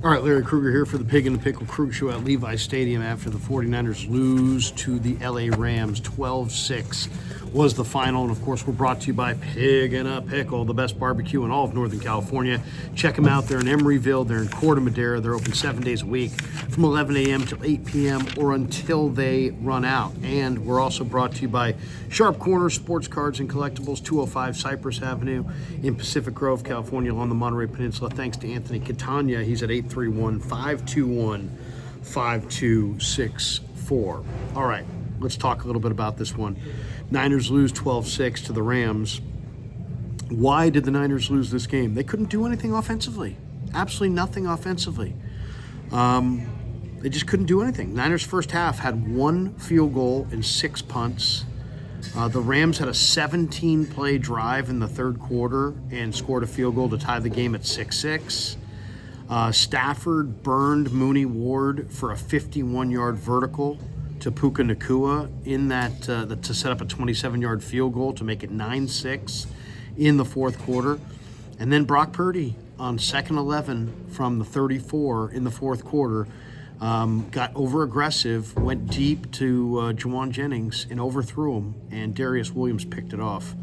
All right, Larry Krueger here for the Pig and the Pickle Krueger Show at Levi's Stadium after the 49ers lose to the LA Rams. 12-6 was the final. And, of course, we're brought to you by Pig and a Pickle, the best barbecue in all of Northern California. Check them out. They're in Emeryville. They're in Corte Madera. They're open 7 days a week from 11 a.m. till 8 p.m. or until they run out. And we're also brought to you by Sharp Corner Sports Cards and Collectibles, 205 Cypress Avenue in Pacific Grove, California, along the Monterey Peninsula. Thanks to Anthony Catania. He's at 831-521-5264. All right, let's talk a little bit about this one. Niners lose 12-6 to the Rams. Why did the Niners lose this game? They couldn't do anything offensively. Absolutely nothing offensively. They just couldn't do anything. Niners first half had 1 field goal and 6 punts. The Rams had a 17-play drive in the third quarter and scored a field goal to tie the game at 6-6. Stafford burned Mooney Ward for a 51-yard vertical to Puka Nacua in that to set up a 27-yard field goal to make it 9-6 in the fourth quarter. And then Brock Purdy on 2nd 11 from the 34 in the fourth quarter got over-aggressive, went deep to Juwan Jennings and overthrew him, and Darius Williams picked it off.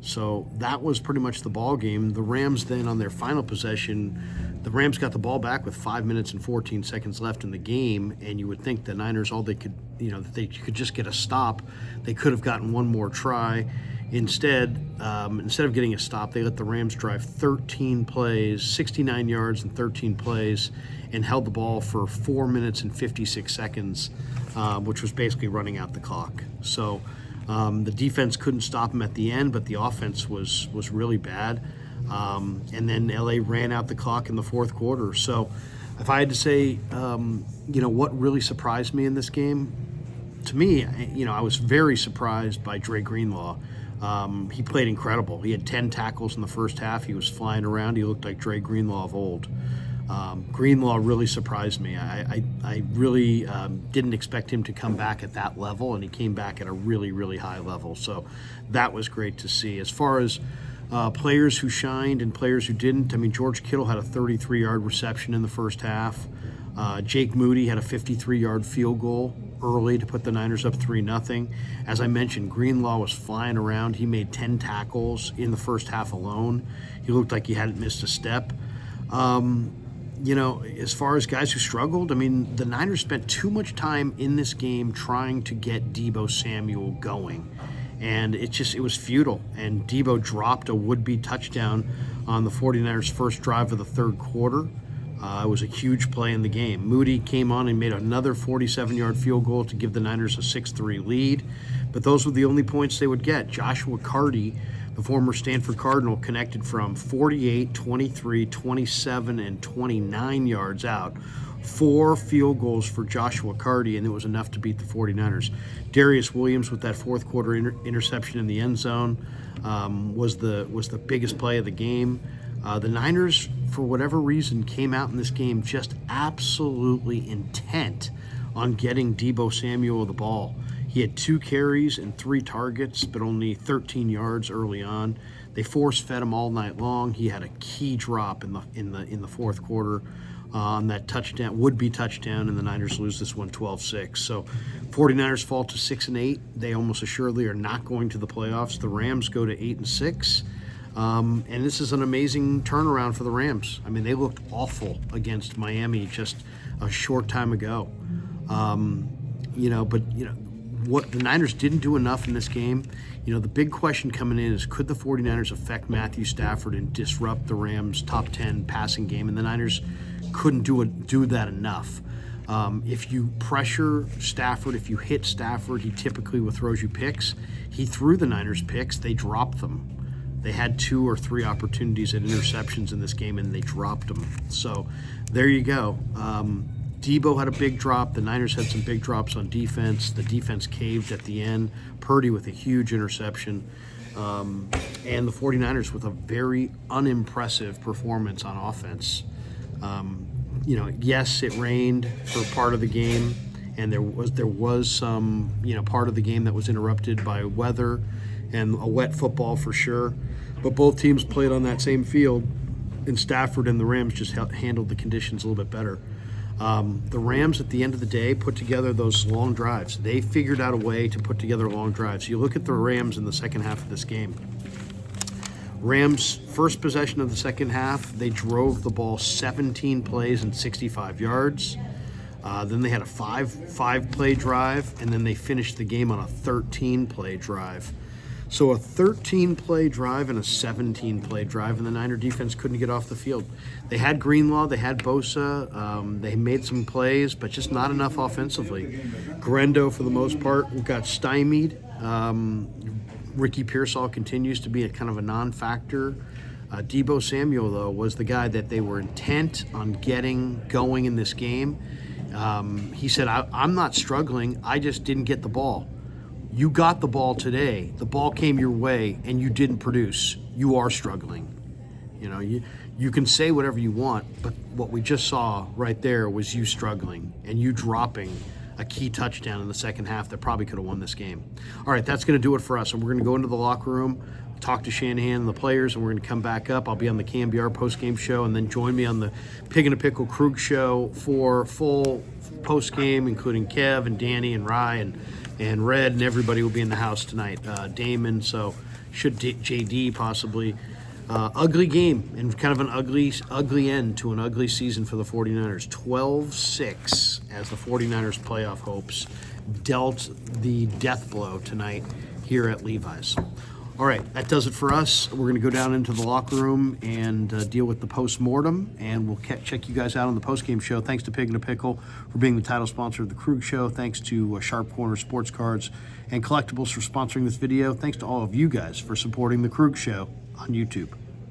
So that was pretty much the ball game. The Rams then on their final possession, the Rams got the ball back with 5 minutes and 14 seconds left in the game, and you would think the Niners, all they could, that they could just get a stop. They could have gotten one more try. Instead of getting a stop, they let the Rams drive 13 plays, 69 yards and 13 plays, and held the ball for 4 minutes and 56 seconds, which was basically running out the clock. So the defense couldn't stop them at the end, but the offense was really bad. And then LA ran out the clock in the fourth quarter. So if I had to say, what really surprised me in this game, to me, I was very surprised by Dre Greenlaw. He played incredible. He had 10 tackles in the first half. He was flying around. He looked like Dre Greenlaw of old. Greenlaw really surprised me. I really didn't expect him to come back at that level, and he came back at a really, really high level. So that was great to see. As far as players who shined and players who didn't, George Kittle had a 33-yard reception in the first half. Jake Moody had a 53-yard field goal early to put the Niners up 3-0. As I mentioned, Greenlaw was flying around. He made 10 tackles in the first half alone. He looked like he hadn't missed a step. As far as guys who struggled, the Niners spent too much time in this game trying to get Deebo Samuel going. And it was futile. And Deebo dropped a would-be touchdown on the 49ers' first drive of the third quarter. It was a huge play in the game. Moody came on and made another 47-yard field goal to give the Niners a 6-3 lead. But those were the only points they would get. Joshua Carty, the former Stanford Cardinal, connected from 48, 23, 27, and 29 yards out. 4 field goals for Joshua Carty, and it was enough to beat the 49ers. Darius Williams with that fourth quarter interception in the end zone was the biggest play of the game. The Niners, for whatever reason, came out in this game just absolutely intent on getting Deebo Samuel the ball. He had 2 carries and 3 targets, but only 13 yards early on. They force-fed him all night long. He had a key drop in the fourth quarter on that touchdown, would-be touchdown, and the Niners lose this one 12-6. So 49ers fall to 6-8. They almost assuredly are not going to the playoffs. The Rams go to 8-6. And this is an amazing turnaround for the Rams. They looked awful against Miami just a short time ago. What the Niners didn't do enough in this game, the big question coming in is, could the 49ers affect Matthew Stafford and disrupt the Rams' top 10 passing game? And the Niners couldn't do that enough. If you pressure Stafford, if you hit Stafford, he typically throws you picks. He threw the Niners picks. They dropped them. They had 2 or 3 opportunities at interceptions in this game, and they dropped them. So there you go. Deebo had a big drop. The Niners had some big drops on defense. The defense caved at the end. Purdy with a huge interception. And the 49ers with a very unimpressive performance on offense. Yes, it rained for part of the game, and there was some, part of the game that was interrupted by weather and a wet football for sure. But both teams played on that same field, and Stafford and the Rams just handled the conditions a little bit better. The Rams, at the end of the day, put together those long drives. They figured out a way to put together long drives. You look at the Rams in the second half of this game. Rams, first possession of the second half, they drove the ball 17 plays and 65 yards. Then they had a five-play drive, and then they finished the game on a 13-play drive. So a 13-play drive and a 17-play drive, and the Niner defense couldn't get off the field. They had Greenlaw, they had Bosa, they made some plays, but just not enough offensively. Garendo, for the most part, got stymied. Ricky Pearsall continues to be a kind of a non-factor. Deebo Samuel, though, was the guy that they were intent on getting going in this game. He said, I'm not struggling, I just didn't get the ball. You got the ball today. The ball came your way, and you didn't produce. You are struggling. You know, you can say whatever you want, but what we just saw right there was you struggling and you dropping a key touchdown in the second half that probably could have won this game. All right, that's going to do it for us. And we're going to go into the locker room, talk to Shanahan and the players, and we're going to come back up. I'll be on the KMBR post-game show, and then join me on the Pig and a Pickle Krug show for full post-game, including Kev and Danny and Rye and Red, and everybody will be in the house tonight. Damon, so should JD possibly. Ugly game and kind of an ugly end to an ugly season for the 49ers. 12-6 as the 49ers playoff hopes dealt the death blow tonight here at Levi's. All right, that does it for us. We're going to go down into the locker room and deal with the post-mortem, and we'll check you guys out on the post-game show. Thanks to Pig and a Pickle for being the title sponsor of the Krug Show. Thanks to Sharp Corner Sports Cards and Collectibles for sponsoring this video. Thanks to all of you guys for supporting the Krug Show on YouTube.